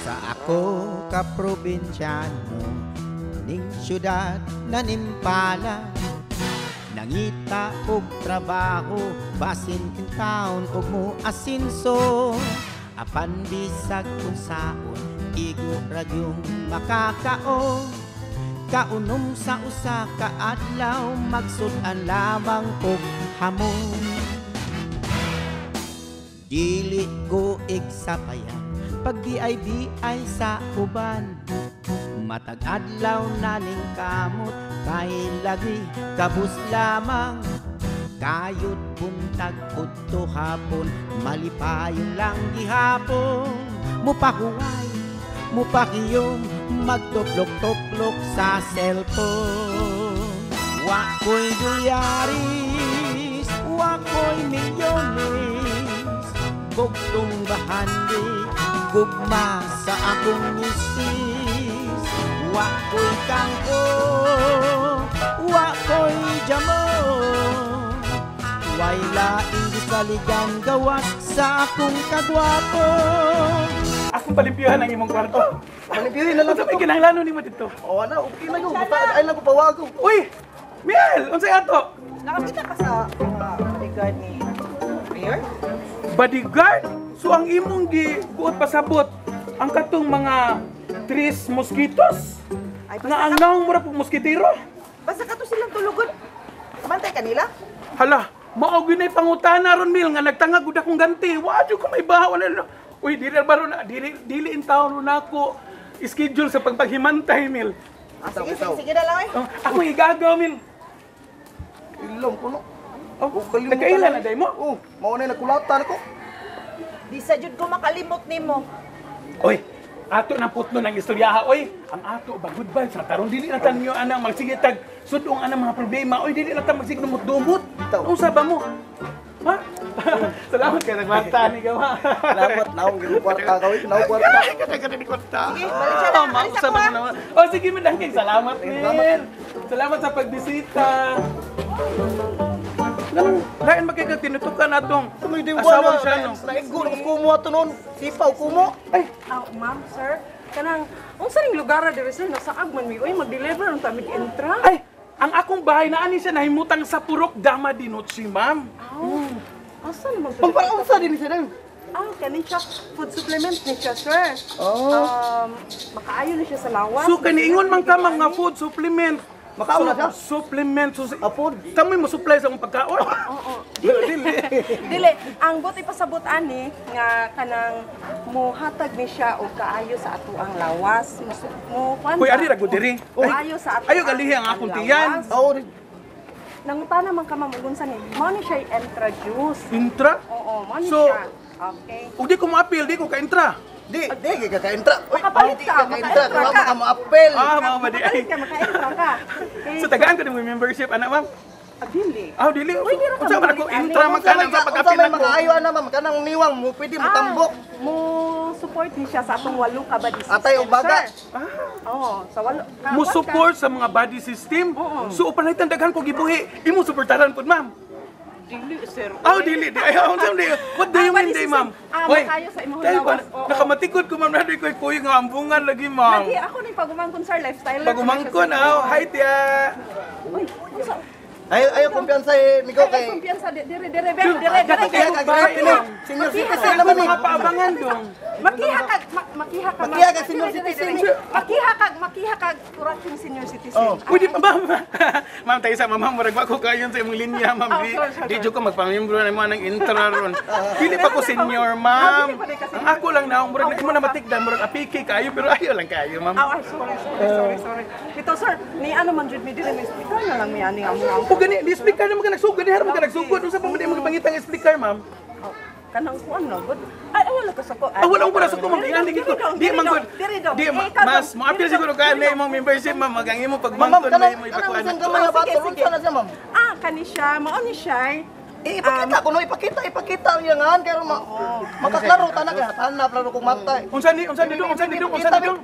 Sa ako ka probinsyano, ning syudad na nimpala, nangita og trabaho, basin in town og mo asinso. Apan bisag kung saon, igo radyong makakaon. Kaunom sa usa ka adlaw, magsudan lamang og hamon. Dili ko igsapayan, pag di ay sa uban. Matag adlaw naning kamot, kay lagi kabus lamang. Kayod buntag udto hapon, malipayong lang gihapon. Mupahuway, mupakiyom, magtuplok-tuplok sa cellphone. Wako'y dolyaris, wako'y milyones, bugtong bahandi, gugma sa akong misis. Wako'y kangko, wako'y jamon, way laing gisaligan gawas sa akong kagwapo. Akong palimpyuhan ang imong kwarto. Palimpyuhin na lang Sa may kinahanglanon nimo dito. Oo na, okay na yun. Ay lang ko pawago. Uy! Miel! Unsay ato? Nakakita ka sa mga bodyguard ni Mayor? Bodyguard? So ang imong gibuot pasabot ang katong mga 3 mosquitos? Ay, Na anong mura pong moskitero? Basta ka to silang tulugon. Kamantay kanila? Hala, mao gyud nay pangutana ron Mil nga nagtangag gud akong ganti. Wa jud ko may bahaw na. Uy, dili baro na dili in taon ron ako schedule sa pagpaghimantay Mil. Sige, sige na lang eh. Oh, ako igagaw Mil. Ilong ko no. Oh, nagkailan na day mo? Oo, mauna na kulatan ko. Di sa jud ko makalimot nimo. Oy, ato na putno ng istoryaha. Oy, ang ato ba good vibes na taron dili na tanyo anang magsigitag sudong anang mga problema. Oy, dili na ta magsigdumot-dumot. Unsa ba mo? Ha? Salamat kay nagmanta ni gawa. Salamat naong kwarta gawin, naong kwarta. Kada ni kwarta. Sige, balik siya na. Alis ako ha. Oh, sige madangking salamat, Mil. Salamat sa pagbisita. Ganun, lain magkikag tinutukan atong Tuloy din asawang buwan siya, na. no? Naiggo na kumo ato noon. Sipaw kumo. Ay, Ma'am, sir, kanang unsa ning lugar diri sir nasa Agman mi oy mag-deliver unta mig-entra. ay, ang akong bahay na ani siya nahimutang sa Purok Dama Dinotsi, ma'am. Asa naman to? Pagparaunsa din siya din. Kani siya food supplement ni siya, sir. Makaayo na siya sa lawas. So kaniingon man ka mga food supplement. Makaon na siya? Supplement. So, Apod. kamoy mo supply sa akong pagkaon? Oo. Dili. Dili, ang buti pasabot ani nga kanang muhatag ni siya og kaayo sa ato ang lawas. Mo kuan. Kuy, ari ra gud diri. Kaayo sa ato. Ayo galihi ang akong tiyan. Oo, rin. Nanguta naman ka mamugunsa ni. Mao ni siya entra juice. Intra? Oo, mao ni So, siya. Okay. ug di ko mo-appeal, di ko ka-intra. Di kaka-entra. Makapalit ka, Kaka-entra, maka-entra kaya ka. maka-apel. Mao ba di ay. Makapalit ka, maka-entra ka. So tagaan ko mo membership ana, ma'am. Dili. Dili. Uy, di ra ka Unsa man ako makapalit, intra man ka sa pag-appeal may ako. mga ayo na ma'am, kanang niwang mo pwede mo tambok. Mo support ni siya sa atong 8 ka body system. Atay og baga. sir. Oo, sa 8 Mo support sa mga body system. So upanay daghan ko gibuhi. Imo suportahan pud, ma'am. Dili, sir. Dili. Ay, unsa di? What do you mean, day, ma'am? Makayo sa imong dahil lawas. ba, nakamatikod ko, ma'am, na di ko'y kuy nga ambungan lagi, ma'am. Lagi ako ni pagumangkon sir lifestyle. Pagumangkon, hi, tia. Uy, unsa? Ayo kumpiyansa eh, Migo Ay, kay. kumpiyansa dire dire Kaya kag senior citizen naman eh. Mga paabangan dong. Makihakag Makihakag senior citizen. Makihakag correction senior citizen. Pwede pa, ma'am. Ma'am, tayo sa ma'am, murag ba ko kayon sa imong linya, ma'am. Di jo ko magpamembro na mo ng intra ron. Pili pa ko senior, ma'am. Ang ako lang na, murag na mo na matigdan, murag apiki kayo, pero ayaw lang kayo, ma'am. Ay, sorry. Ito sir, ni ano man jud mi dire may speaker na lang mi ani ang O gani, di speaker na mga nagsugod, di harap mga nagsugod. Unsa pa mo di mga pangitang speaker, ma'am? kanang kuan no good. Ay wala ka sa ko. Wala ko sa kumang ingani gito. Di man good. Di mas mo apil siguro ka na imong membership, ma'am. Magangi mo pag Ma'am, mangkon kanang mo kanang ipakuan. isang gamay na bato, unsa na siya, ma'am? Kani siya, mao ni siya. Ipakita ko no, ipakita ang yangan kay makaklaro tanak ya, tanap laro kong matay. Unsa ni dong?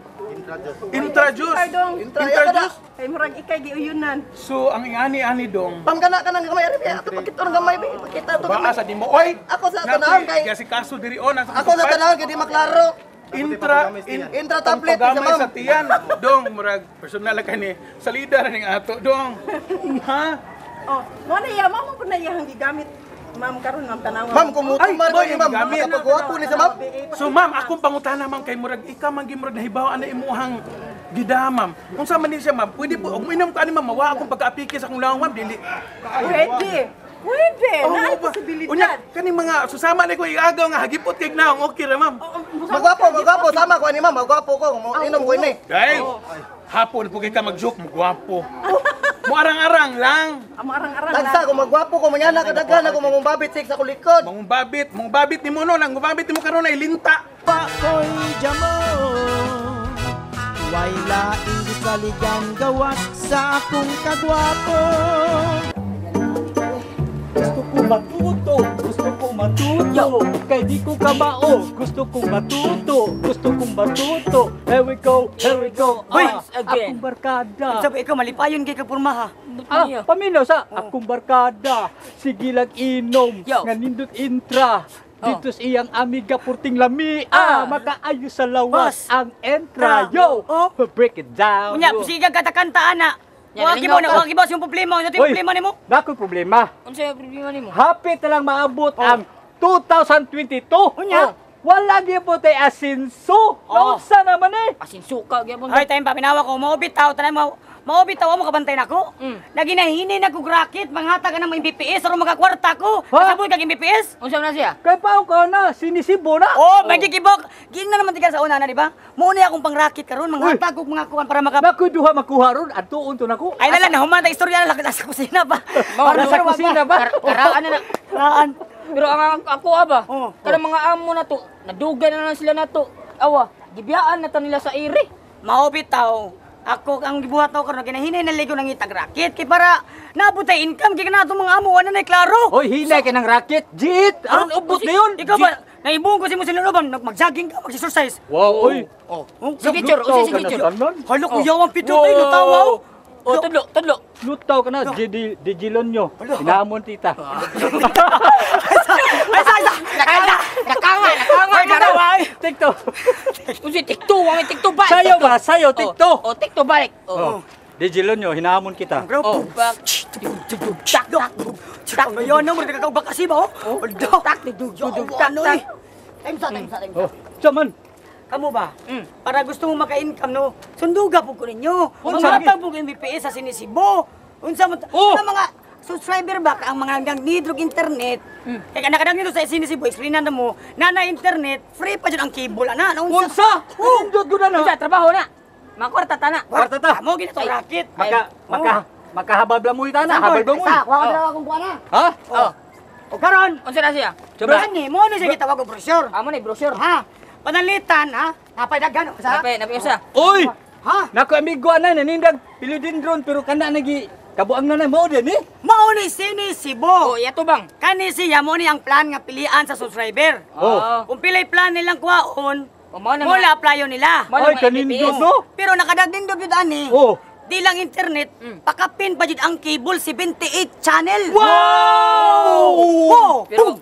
Intrajuice. Intrajuice. Kay murag ikay giuyunan. So ang ani dong. Pam kana kanang gamay ari biya. Ato pakita ng gamay bi. Pakita to Baa gamay. sa di mo oy. Ako sa tanawon kay Kasi kaso diri on. ako sa tanawon kay di maklaro. Intra tablet sa Paggamay sa ma'am. tiyan. Dong murag personal lang kani. Salida ra ning ato dong. Ha? Oh, mo na iya mo ko na iyang gigamit. Ma'am karon ma'am tanawa. Ma'am kumutumar ko Ay, ni ma'am. gamit. Kapagwapo ni sa ma'am. So ma'am, akong pangutana ma'am kay murag ika man gimurag nahibaw ana imuhang gidamam. Kung sa man din siya ma'am, pwede po og minom ta ani ma'am mawa akong pagka-apike sa akong lawang ma'am dili. Pwede. Pwede. Na Unya, posibilidad. kani mga susama ni ko iagaw nga hagipot kay naong okay ra ma'am. Magwapo sama ko ni ma'am. Magwapo ko. Inom ko ini. Dai. Hapon po kay ka mag-joke mo gwapo. Mo arang-arang lang. Amo arang-arang Tagsa ko magwapo ko manyana kadaghan ako mangumbabit sik sa kulikod. Mong babit ni mo no, nang babit ni mo karon ay linta. Pakoy jamo Way laing gisaligan gawas sa akong kagwapo. Gusto ko matuto, gusto ko matuto. Kay di ko kabao, gusto kong matuto, gusto kong matuto. Here we go, here we go. Akong barkada. Sabi ikaw, malipayon kay kapurma ha. Paminaw sa akong barkada. Sige lang inom, Yo. nga nindot intra. Dito sa iyang amiga purting lami. Makaayo sa lawas Boss. ang entra. Yo, break it down. Unya, sige katakantaan na. Wag mo na, wag boss yung problema, yung Oy. problema nimo. Nako'y problema. Unsa yung problema nimo? Hapit na lang maabot ang 2022. Unya. Wala gyud po tay asinso. Nausa naman eh. Asin suka gyapon. Ay time pa pinawa ko, maobitaw tanan mo. Maobitaw mo kabantay nako. Naginahini na ko racket, manghatag ka ng MBPS aron magakwarta ko. Kasaboy kag MBPS. Unsa na siya? Kay pao ka na, sinisibo na. Oh, may gigibok. Ging na naman tigal sa una na, di ba? Muna akong pang-racket karon, manghatag ko mga kuan para maka Nako'y duha makuha ron, adtuon to nako. Ay nalang na humanta istorya na lang sa kusina ba. Para sa kusina ba? Karaan na. Karaan. Pero ang ako aba, Oh. kada mga amo na to, nadugay na lang sila na to. Awa, gibiyaan na to nila sa iri. Maobitaw. Ako ang gibuhat ko karon ginahinay na ligo nang itag racket kay para nabutay income kay kanato mga amo ana nay klaro. Oy, hinay ka ng racket. Jit, aron ubos na yun. Ikaw ba naibong ko si mo sila loban mag-jogging ka mag-exercise. Wow, oy. Sige, Chor, sige, Chor. Halo ko yawang pito tayo natawa. O, tudlo. Lutaw ka na, di Gilonyo. Hinamon tita. Nakanga Ay, Tikto. Usi tikto, wang tikto ba? Sayo ba? Sayo, tikto. O, tikto balik. Oh. Di Gilonyo, hinamon kita. O, bak. tak ngayon no mo nakakabak kasi ba oh. Tak dudug tak. Oh, saman. Kamu ba? Para gusto mo maka-income no, sunduga po ko ninyo. Unsa Mga po MBPS sa Sinisibo. Unsa mo mga subscriber ba ang mga hanggang nidrog internet. Kaya nakadang nito sa Sinisibo, explainan na mo, na internet, free pa dyan ang cable, ana. Unsa? Undod gud na. Usa, trabaho na. Makwarta ta na. Kwarta ta. Mo ginito racket. Makahabab lang mo ita na, habal ba mo? Wala na akong kuha na. Ha? O karon, Unsa na siya? Diba? Mo ni sige tawag og brochure. Amo ni brochure. Ha? Panalitan ha? Napay daghan sa. Napi usa. Oy! Ha? Nako amigo ana nanindag pilodindron pero kana nagi kabuang na mo din eh. Mao ni Sinisibo. O, yato bang? Kani siya mo ni ang plan nga pilian sa subscriber. Oh. Kung pilay plan nilang kuhaon, O, mao na mula applyon nila. Mao na Ay mga kanindot MBPS. no. Pero nakadagding dobyod ani. Oh. Di lang internet, pakapin pa jud ang cable 78 channel. Wow! Oh! Pero,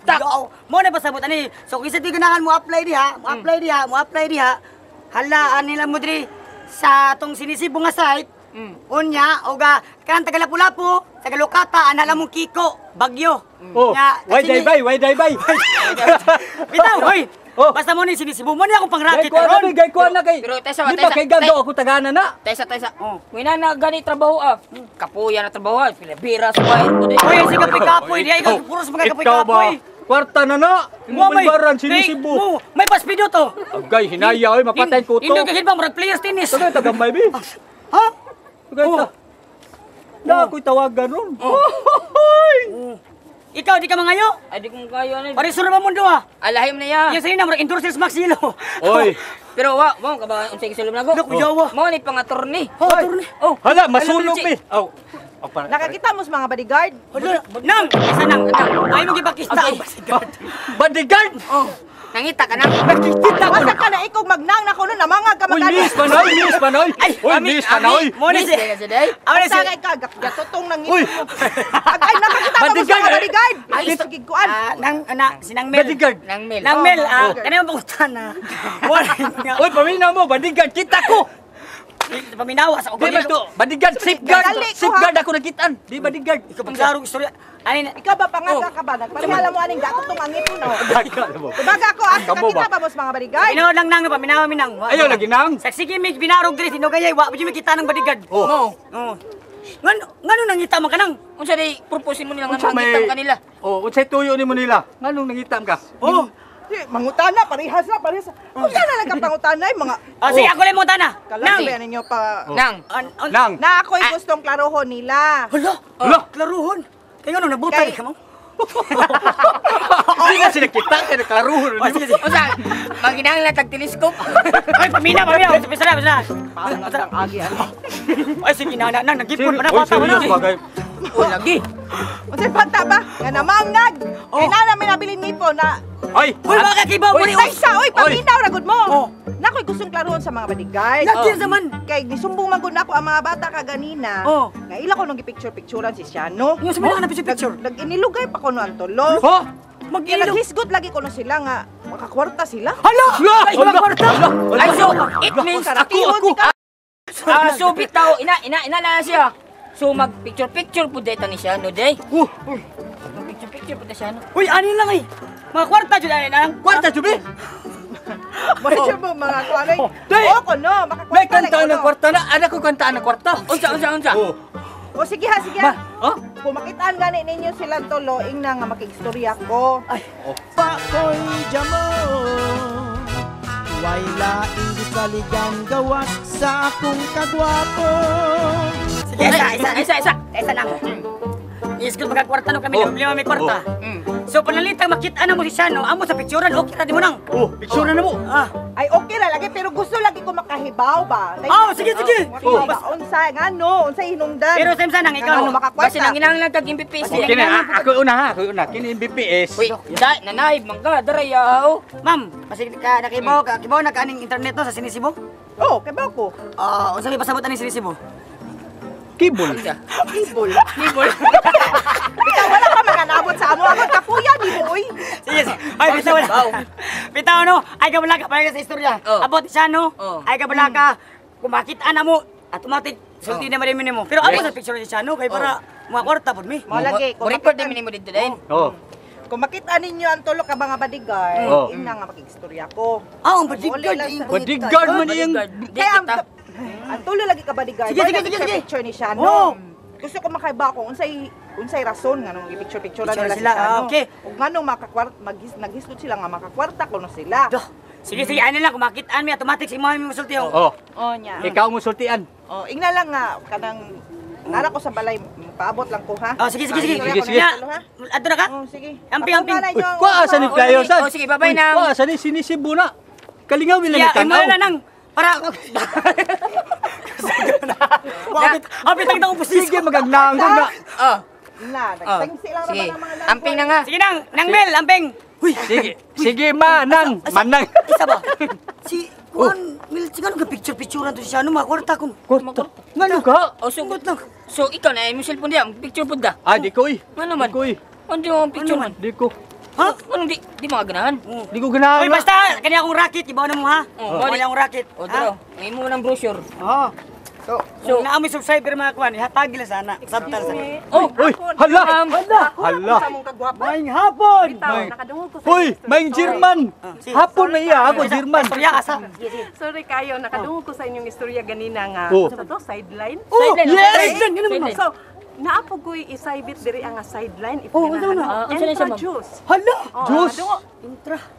Tak. Mo na pasabot ani. So kung isa di ganahan mo apply diha, mo apply diha. Halaan nila mo diri sa tong Sinisibo nga site. Unya oga kan Tagalapu-Lapu, Tagalokata anala mong Kiko, Bagyo. Oh. Why day bay? Bitaw, hoy. Oh. Basta mo ni Sinisibo mo ni akong pang-racket Gay ko na kay. Pero, tesa, Di ba tesa, kay gando ako tagana na? Tesa. Wina na gani trabaho Kapuya na trabaho Pilabira sa bahay ko din. Hoy, si kapoy-kapoy diha ikaw puros mga kapoy-kapoy. Kwarta na na. Imbalbaran Sinisibo. May paspido to. Agay hinaya oy mapatay ko to. Indo kahit ba murag players tennis. Tagay tagamay bi. Ha? Tagay ta. Na ako'y tawagan ron. Ikaw di ka mangayo? Ay, di kong kayo na. Parisuro ba mundo ha? Alahim na yan. Yan sa'yo na, murag endorses Maxilo. Oy. Pero mo ka ba unsay gisulom na go? Naku, yawa. Mo ni pangatorni. Oh, Hala masulog bi. Oh. Nakakita mo sa mga bodyguard? Nang! Isa nang! Ay mo gipakista ang basigan. Bodyguard. Nangita ka na. Nakikita ko Basta na. ka na ikaw magnang na kuno namangag ka Uy, magani. Miss Panoy, Miss Panoy. Uy, Miss Panoy. Mo ni si. Ang sagay ka gatutong nang Uy. Agay na makita mo Bodyguard, sa bodyguard. Ay, Sige kuan. Sinang Mel. Bodyguard. Nang Mel. Nang Mel, kanina mo pagutan na. Uy, paminaw mo, bodyguard, kita ko. Paminawa sa Di ba to? Bodyguard, safeguard. Dali ko, Safeguard ako nakitaan. Di bodyguard. Ikaw pang sarong istorya. Ani na. Ikaw ba pangaka ka ba? Nagpamala mo aning gatutong ang ipon no. Mo. Kumaga ako ang Kamo ba? kakita pa boss mga bodyguard. Paminawa lang nang paminawa minang. Ayaw lagi nang. Sa sige mig binarog diri sino kaya wa pa kita ng bodyguard. Oh. Oh. Ngano nangita man kanang? Unsa day proposin mo nilang Unsa may- mangitam kanila? Oh, unsay tuyo nimo nila? Nganong nangitam ka? Oh. Mangutana parehas na parehas. Kung saan na nagkapangutana mga Sige ako lang mo tana. kalang ba ninyo pa Nang. Nang. na ako'y gustong klarohon nila. Hala. Hala. Klaruhon. Kayo no nabutay Kay- ka mo. Di na sila kita kay nakaruhon. Oh, sige sige. Unsa? Maginahanglan tag telescope. Ay paminaw. Bisa. Ang agi ano. Ay sige na nagipon pa na Uy, bata mo serious na. bagay. O lagi. Unsay bata ba? Nga namangag. Kay na namin nabilin nipo na Ay, Uy baka kibaw mo ni. Uy, sa oy paminaw ra gud mo. Oh. Nako'y gustong klarohon sa mga bodyguard. Lagi naman. Kay gisumbong man gud nako ang mga bata kaganina. Oh. Nga ila ko nung gipicture-picturean si Siano. Yung sa mga picture. Nag-inilugay pa ko no ang tulo. ha? Kaya naghisgot lagi ko no sila nga makakwarta sila. Hala. Ay Hala. kwarta. Ay so, it means Karatihon si ka. so bitaw ina na siya. So mag picture pud data ni siya no day. Mag picture pud siya no. Uy ani lang ay. Mga kwarta jud ani nang. Kwarta jubi. Medyo mo mga kuanay. Day. Oo ko no, May makakwarta kanta ng kwarta na. Ana ko kanta ng kwarta. Unsa? Oh. O sige ha. Ha? Kung makitaan gani ninyo silang tulo, ing na nga makigstorya ko. Ay, Pako'y jamo Way laing gisaligan gawas sa akong kagwapo. Sige isa nang. Iskul mga kwarta no kami lima may kwarta. So panalitang makita na mo si Siano, amo sa picturean okay ra di mo nang. Oh, picture na mo. ay okay ra lagi pero gusto lagi ko makahibaw ba. Oh, sige. Oh, unsay ngano, unsay hinungdan. Pero Sam sanang ikaw. Ano Basta makakwarta. nang ginahanglan tag MPPS. Kini ako una ha. Ako una. Kini BPS. Uy, nanahib man ka, daray yaw. Ma'am, kasi ka nakibaw na kaaning internet no sa Sinisibo? Oh, kay ba ko? Unsa may pasabot ani Sinisibo? Kibol. Ibol. Nibol. Bitaw wala ka mananabot sa amo. Ako kapuya di mo oy. Sige. Ay bitaw wala. Bitaw no, ay kabala ka para sa istorya. Oh. Abot Siano, Oh. ay kabala ka kumakita na mo automatic sulti na marin mo. Pero amo sa picture ni Siano kay para mga kwarta pud mi. Mo lagi Mo record din mo dito din. Oh. Kung makita ninyo ang tulo ka mga bodyguard, Oh. ing na nga makigstorya ko. Ang Wala bodyguard. lang sa- Bodyguard man iyang Di Kaya kita. ang tulo lagi ka bodyguard. Sige, sige, Wala sige, sige. picture ni siya, Oh. no? Gusto ko makaiba ko unsay rason nga nung i-picture Picture nila sila, sila. okay. Ug ngano naghisgot sila nga makakwarta kuno sila. Duh. Sige, ano lang, kumakitaan mi, automatic si Mami musulti ho. Oh. Oh nya. Ikaw mo sultian. Oh, ingna lang nga kanang nara ko sa balay, paabot lang ko ha. Oh, sige. Sige. Ya, adto na ka? Oh, sige. Amping. Uy, kuasa ni playo san? Oh, sige, babay na. Kuasa ni sinisibo na. Kalingaw nila Ya, ni tanaw. imo na nang para Apit ang tawong pusis. Sige magagnang na. Oh, Na, nagtangsi lang sige. naman ang mga Amping na nga. Sige nang Mel, amping. Uy, Sige. Sige manang. Manang. isa ba? Si Juan, Mel, sigano ka picture-picturean to siya, ano, mga kwarta kong. Kwarta. Ngano ka? Oh, so ikaw na yung cellphone diya, picture pud da. Ah, di ko eh. Ano man? Di ko eh. Ano yung picture man? Di ko. Ha? Ano di mga ganahan? Di ko ganahan. Uy, basta, kanya akong racket, ibaw na mo ha? Oh, Kanya akong racket. O, daro. May mo ng brochure. Oo. So, So, naamoy subscriber mga kuwan, ihatag nila sana. Subtal sana. Oh, Uy, hala. hala. Sa mong kagwapo. Maing hapon. Bitaw, nakadungog ko sa Uy, maing German. Hapon may iya ako German. Istorya ka sa. Sorry kayo, nakadungog ko sa inyong istorya ganina nga. Oh. Sa to, sideline. sideline. yes! Sideline. So, naapog ko'y isaibit diri ang sideline. Oh, ano na? Ano siya, ma'am? Intra-juice. Hala. Oh, Diyos.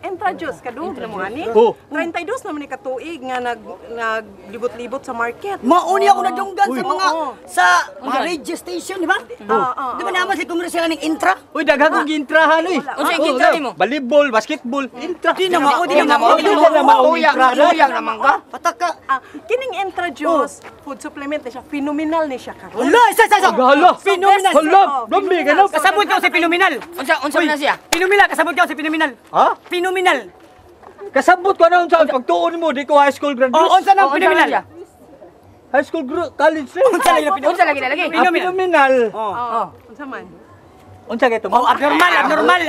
Intra-juice, kadungog na mo ani. Oh. 32 naman ni katuig nga naglibot-libot sa market. Mauni ako nadunggan sa mga, Oo. sa mga radio station, di ba? Di ba naman si Kongres sila ng intra? Uy, daghang kong gintrahan uy. Unsa yung gintra mo? Volleyball, basketball, intra. Di na mao, di na Di mao. na mao intra. Tuyang naman ka. Patak ka. Kining Intra-juice, food supplement ni siya, phenomenal ni siya karon. Wala, isa. Hala. Phenomenal. Hala. Lambi ka na. Kasabot ka si Phenomenal. Unsa man na siya? Phenomenal, kasabot ka si Phenomenal. Ha? Phenomenal. Kasabot ko na unsa pagtuon mo di ko high school graduate. Oh, unsa nang phenomenal? High school college. Unsa lagi na lagi? Phenomenal. Oh, unsa man? Unsa kay to? Oh, abnormal.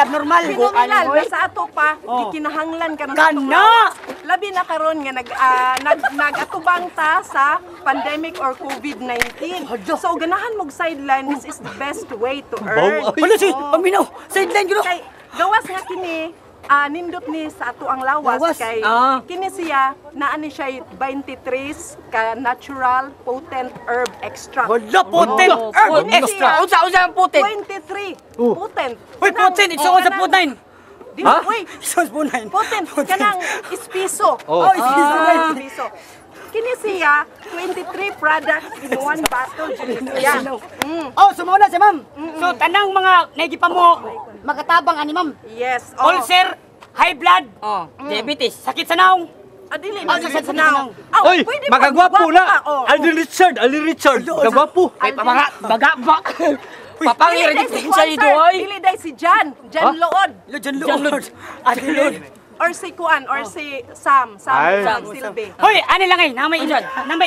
Phenomenal sa ato pa gikinahanglan karon Kana! sa atong lawas. Labi na karon nga nag-atubang ta sa pandemic or COVID-19. So ganahan mog sideline, this is the best way to earn. Wala si paminaw. Sideline gyud. Kay gawas nga kini nindot ni sa ato ang lawas, Lawas? kay kini siya naani siya 23 ka natural potent herb extract. Wala potent herb extra. Unsa ang putin? 23 potent. Uy, potent ito sa potent. Ha? Uy, Sos potent. potent kanang ispiso. Oh, Ispiso. Kini siya 23 products in one bottle. Siya. Oh, sumuna si ma'am. So tanang mga nagipa mo makatabang ani ma'am. Yes. Ulcer, high blood, Diabetes. sakit sa naong. Adili Oh, na sa sa now. Oy, magagwapo na. Alden Richard. Magagwapo. Kay pamara, bagabak. Papangir di sa dito oy. Dili day si Jan Lood. Jan Lord. Adi Lord. Or si Kuan or si Sam Silve. Hoy, ani lang ay namay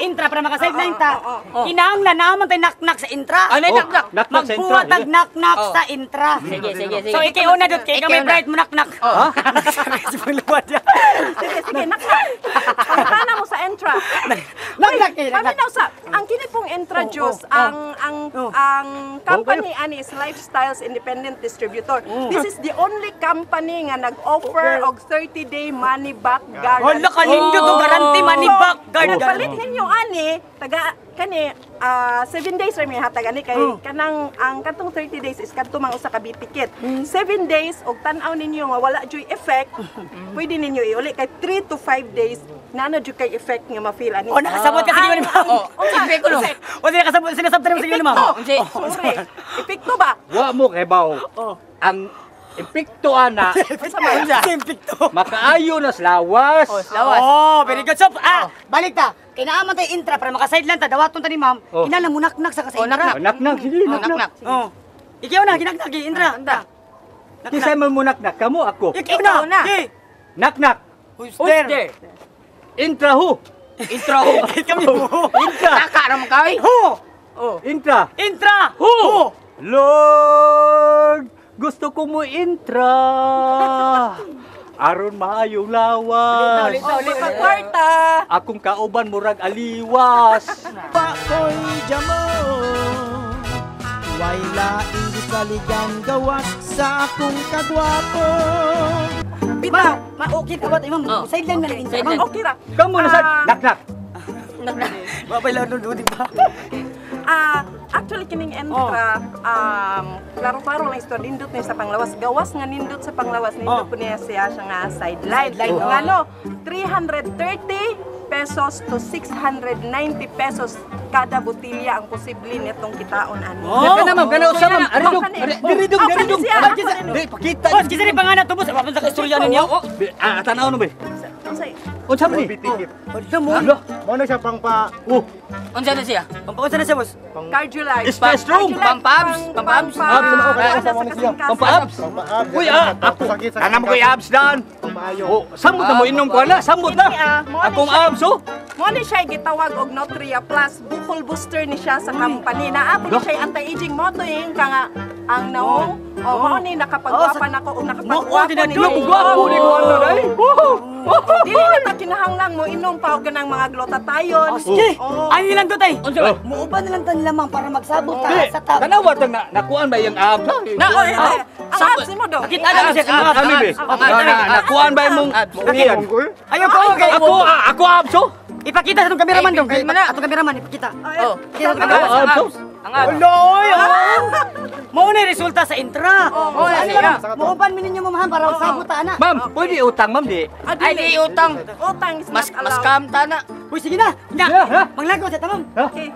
intra para maka-sideline ta. Kinahanglan naman tay naknak sa intra. Ano naknak? Naknak sa intra. Magbuwatag naknak sa intra. Sige. So ikiuna dot kay kami bright mo naknak. Ha? Si pagluwad ya. Sige, naknak. Pagtana mo sa entra. Naknak kay naknak. Paminaw sa ang kini pong Entra Juice, ang company ani is Lifestyles Independent Distributor. This is the only company nga nag-offer og 30-day money back guarantee. Wala ka nindot og guarantee money back guarantee. Palit ninyo ani taga kani 7 days ra mi hatag ani kay kanang ang katong 30 days is kadto mang usa ka bitikit. 7 days og tan-aw ninyo nga wala joy effect, pwede ninyo iuli kay 3 to 5 days nana joy kay effect nga ma-feel ani. Oh, nakasabot ka sa inyo ni ma'am. Sige ko no. O di nakasabot sinasabtan mo sa inyo ni ma'am. Sorry. Epekto ba? Wa mo kay bawo. Ang epekto ana Simpikto. makaayo na sa lawas. Oh, very good. So, balik ta. Kinaaman tayo intra para maka-sideline ta. Dawaton ta ni ma'am. Kinala mo naknak sa intra. Naknak sige naknak. Oh. Ikaw na, kinaknak, intra. Kisay man mo naknak kamo ako. Ikaw na. Naknak. Who's There. there? Intra ho. Intro. Kami ho. Intra. Taka naman kay. Intra. Intra. Ho. Lord, gusto ko mo intra. Aron maayong lawas. Ulit pagkwarta. Akong kauban murag aliwas. Pakoy jamo Way laing gisaligan gawas sa akong kagwapo. Bitaw, okay ka ba tayo, ma'am? Sideline na lang intra, ma'am. Okay ra. Kamu na sa naknak. Babay lang nun, di ba? Actually kining Entra klaro-klaro na istorya nindot ni sa panglawas. Gawas nga nindot sa panglawas nindot po niya siya nga sideline. Ngano 330 pesos to 690 pesos kada botilya ang posible nitong kitaon ani. Kana ma'am, kana usa ma'am. Aridog. Diridog. Di Pakita. Oh, kasi rin pangalan to, boss. Papunta ka istorya ninyo. Tanaw no ba? Unsay? Unsa man ni? Mo na siya pang pa. Unsa na siya? Pampakunsa na siya, boss. Cardiolife. Stress room. Pampabs. Pampabs. Pampaabs. Uy, ako. Tanam ko abs dan. Oh, sambot na mo inom ko na, sambot na. Akong abs oh. Mo ni siya gitawag og Nutria Plus, bukol booster ni siya sa company. Naapod ni siya anti-aging motoing ka nga ang naong. Mo ni nakapagwapan ako og nakapagwapo ni. Gwapo ni ko ano dai. Dili na ta kinahanglan mo inom pa og ganang mga glutathione. Sige. Ay, ilang to, tay. Unsa ba? Muuban na lang tayo lamang para magsabot ta sa tao. Tanawa tang nakuan ba yung abs? Ang abs mo do. Bakit alam mo siya sa mga Kami be. Nakuan ba yung ulian? Ayaw ko, okay. Ako abs oh. Ipakita sa itong kameraman dong. Atong kameraman, ipakita. Kita sa kameraman. Ang abs. Loy! Mao na resulta sa intra. Muuban mi ninyo mamahan para magsabot ta ana. Ma'am, pwede utang ma'am di. Ay di utang. Utang is not Mas allowed. scam ta na. Uy, sige na. Maglagaw sa tamam.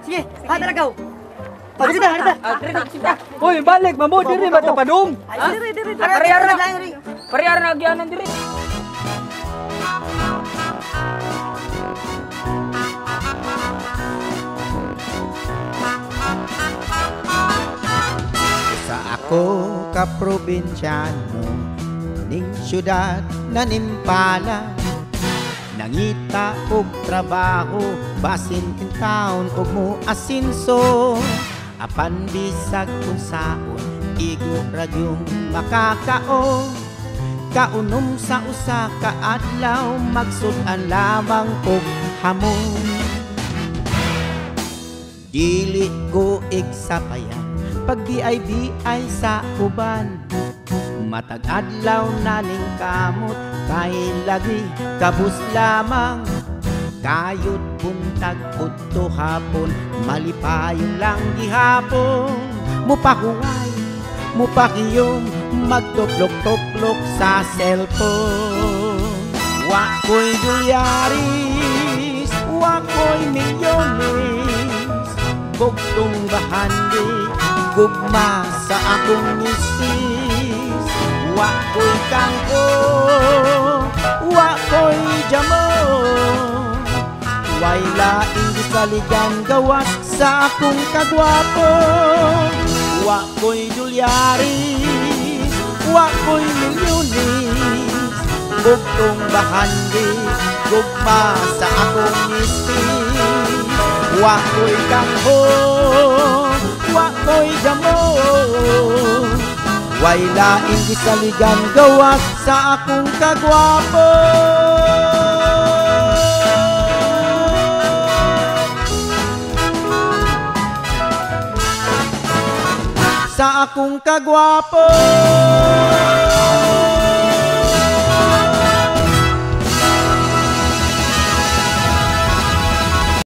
Sige, talagaw. Pagkita, harita. Uy, balik mamo diri ba ta padung? Diri. Parehar na agyanan diri. Sa ako ka probinsyano ning syudad na nimpala nangita og trabaho, basin in town og mo asinso. Apan bisag kung saon, igo radyong makakaon. Kaunom sa usa ka adlaw, magsudan lamang og hamon. Dili ko igsapayan, pag di-ay sa uban. Matag adlaw naning kamot, kay lagi kabus lamang. Kayod buntag udto hapon, malipayong lang gihapon. Mupahuway, mupakiyom, magtuplok-tuplok sa cellphone. Wako'y dolyaris, wako'y milyones, bugtong bahandi, gugma sa akong misis. Wako'y kangko, wako'y jamon, way laing gisaligan gawas sa akong kagwapo. Wako'y dolyaris, wako'y milyones, bugtong bahandi, gugma sa akong misis. Wako'y kangko, wako'y jamon, way laing gisaligan gawas sa akong kagwapo. Sa akong kagwapo.